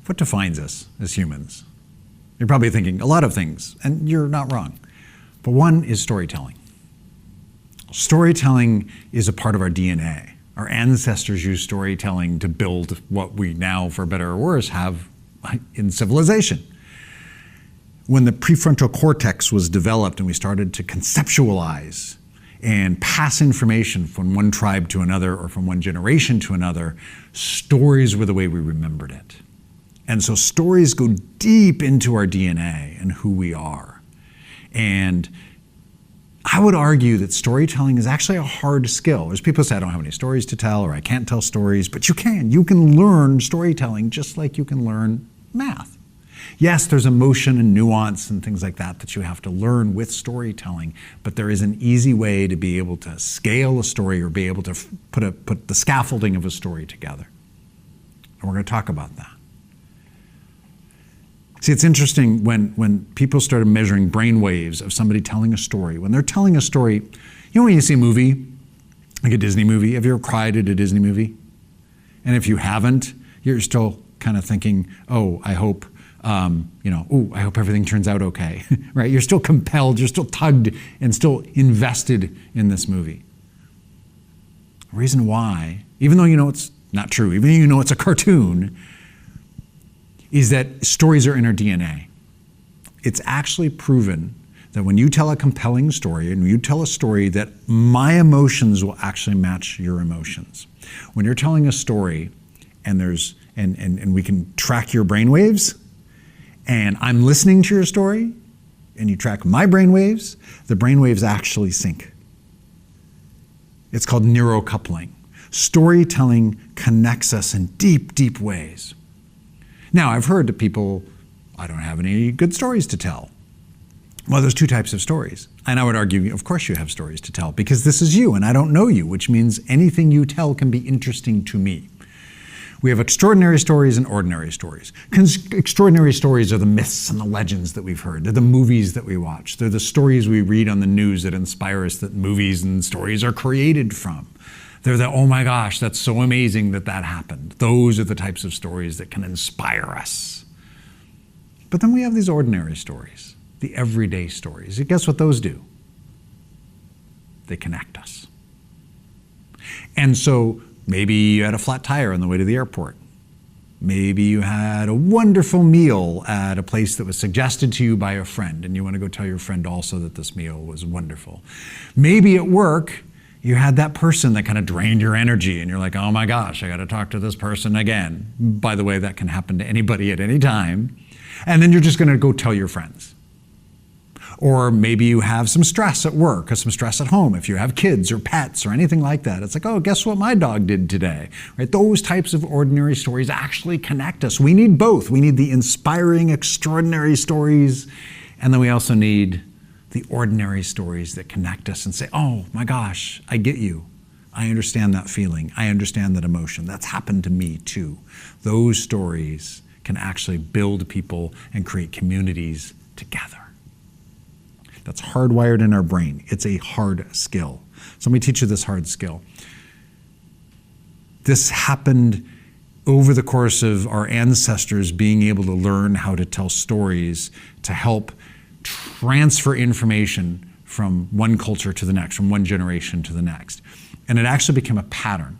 What defines us as humans? You're probably thinking a lot of things, and you're not wrong. But one is storytelling. Storytelling is a part of our DNA. Our ancestors used storytelling to build what we now, for better or worse, have in civilization. When the prefrontal cortex was developed and we started to conceptualize and pass information from one tribe to another or from one generation to another, stories were the way we remembered it. And so stories go deep into our DNA and who we are. And I would argue that storytelling is actually a hard skill. There's people who say, I don't have any stories to tell, or I can't tell stories, but you can. You can learn storytelling just like you can learn math. Yes, there's emotion and nuance and things like that that you have to learn with storytelling, but there is an easy way to be able to scale a story or be able to put the scaffolding of a story together. And we're going to talk about that. See, it's interesting when people started measuring brain waves of somebody telling a story. When they're telling a story, you know when you see a movie, like a Disney movie, have you ever cried at a Disney movie? And if you haven't, you're still kind of thinking, oh, I hope, I hope everything turns out okay, right? You're still compelled, you're still tugged and still invested in this movie. The reason why, even though you know it's not true, even though you know it's a cartoon, is that stories are in our DNA. It's actually proven that when you tell a compelling story and you tell a story that my emotions will actually match your emotions. When you're telling a story and we can track your brainwaves, and I'm listening to your story and you track my brainwaves, the brainwaves actually sync. It's called neurocoupling. Storytelling connects us in deep, deep ways. Now, I've heard that people, I don't have any good stories to tell. Well, there's two types of stories. And I would argue, of course you have stories to tell, because this is you and I don't know you, which means anything you tell can be interesting to me. We have extraordinary stories and ordinary stories. Extraordinary stories are the myths and the legends that we've heard. They're the movies that we watch. They're the stories we read on the news that inspire us, that movies and stories are created from. They're the, oh my gosh, that's so amazing that that happened. Those are the types of stories that can inspire us. But then we have these ordinary stories, the everyday stories. And guess what those do? They connect us. And so maybe you had a flat tire on the way to the airport. Maybe you had a wonderful meal at a place that was suggested to you by a friend, and you want to go tell your friend also that this meal was wonderful. Maybe at work, you had that person that kind of drained your energy and you're like, oh my gosh, I got to talk to this person again. By the way, that can happen to anybody at any time. And then you're just going to go tell your friends. Or maybe you have some stress at work or some stress at home. If you have kids or pets or anything like that, it's like, oh, guess what my dog did today? Right? Those types of ordinary stories actually connect us. We need both. We need the inspiring, extraordinary stories, and then we also need the ordinary stories that connect us and say, oh my gosh, I get you. I understand that feeling. I understand that emotion. That's happened to me too. Those stories can actually build people and create communities together. That's hardwired in our brain. It's a hard skill. So let me teach you this hard skill. This happened over the course of our ancestors being able to learn how to tell stories to help transfer information from one culture to the next, from one generation to the next. And it actually became a pattern.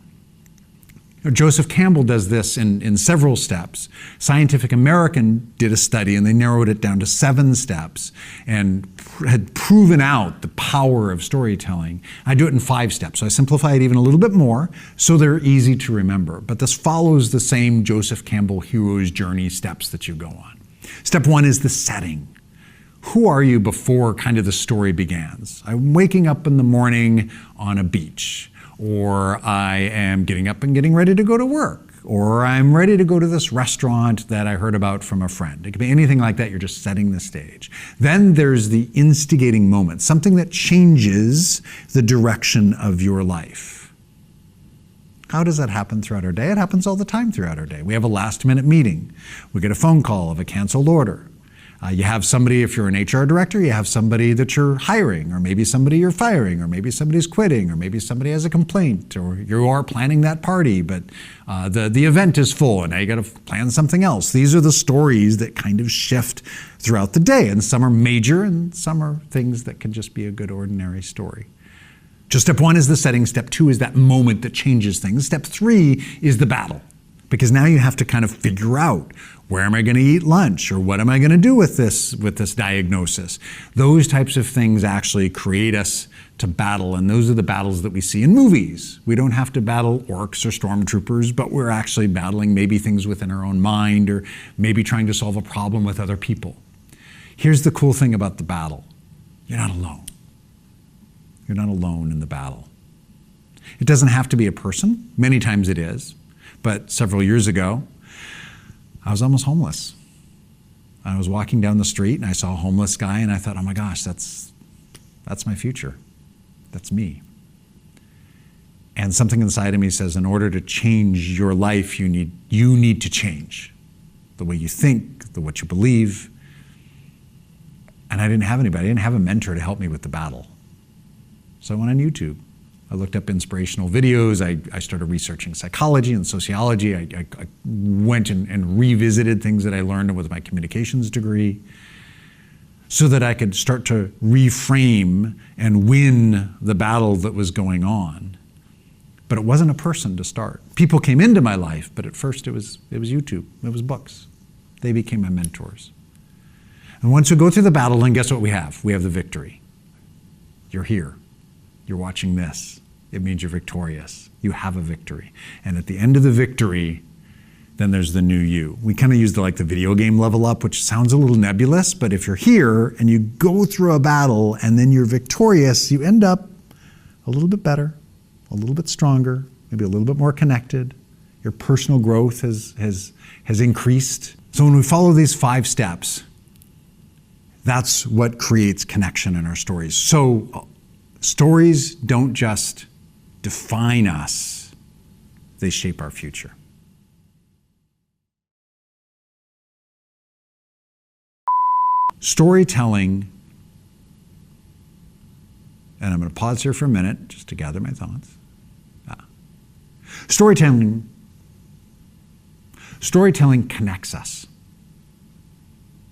Joseph Campbell does this in several steps. Scientific American did a study and they narrowed it down to 7 steps and had proven out the power of storytelling. I do it in 5 steps, so I simplify it even a little bit more so they're easy to remember. But this follows the same Joseph Campbell hero's journey steps that you go on. Step 1 is the setting. Who are you before kind of the story begins? I'm waking up in the morning on a beach, or I am getting up and getting ready to go to work, or I'm ready to go to this restaurant that I heard about from a friend. It could be anything like that. You're just setting the stage. Then there's the instigating moment, something that changes the direction of your life. How does that happen throughout our day? It happens all the time throughout our day. We have a last-minute meeting. We get a phone call of a canceled order. You have somebody, if you're an HR director, you have somebody that you're hiring, or maybe somebody you're firing, or maybe somebody's quitting, or maybe somebody has a complaint, or you are planning that party, but the event is full and now you got to plan something else. These are the stories that kind of shift throughout the day, and some are major and some are things that can just be a good ordinary story. So step 1 is the setting. Step 2 is that moment that changes things. Step 3 is the battle, because now you have to kind of figure out, where am I going to eat lunch, or what am I going to do with this diagnosis? Those types of things actually create us to battle, and those are the battles that we see in movies. We don't have to battle orcs or stormtroopers, but we're actually battling maybe things within our own mind, or maybe trying to solve a problem with other people. Here's the cool thing about the battle. You're not alone. You're not alone in the battle. It doesn't have to be a person. Many times it is. But several years ago, I was almost homeless. I was walking down the street and I saw a homeless guy and I thought, oh my gosh, that's my future. That's me. And something inside of me says, in order to change your life, you need to change the way you think, what you believe. And I didn't have anybody. I didn't have a mentor to help me with the battle. So I went on YouTube. I looked up inspirational videos. I started researching psychology and sociology. I went and revisited things that I learned with my communications degree so that I could start to reframe and win the battle that was going on. But it wasn't a person to start. People came into my life, but at first it was YouTube. It was books. They became my mentors. And once we go through the battle, then guess what we have? We have the victory. You're here. You're watching this. It means you're victorious. You have a victory. And at the end of the victory, then there's the new you. We kind of use the video game level up, which sounds a little nebulous, but if you're here and you go through a battle and then you're victorious, you end up a little bit better, a little bit stronger, maybe a little bit more connected. Your personal growth has increased. So when we follow these 5 steps, that's what creates connection in our stories. So stories don't just define us, they shape our future. Storytelling, and I'm going to pause here for a minute just to gather my thoughts. Storytelling connects us.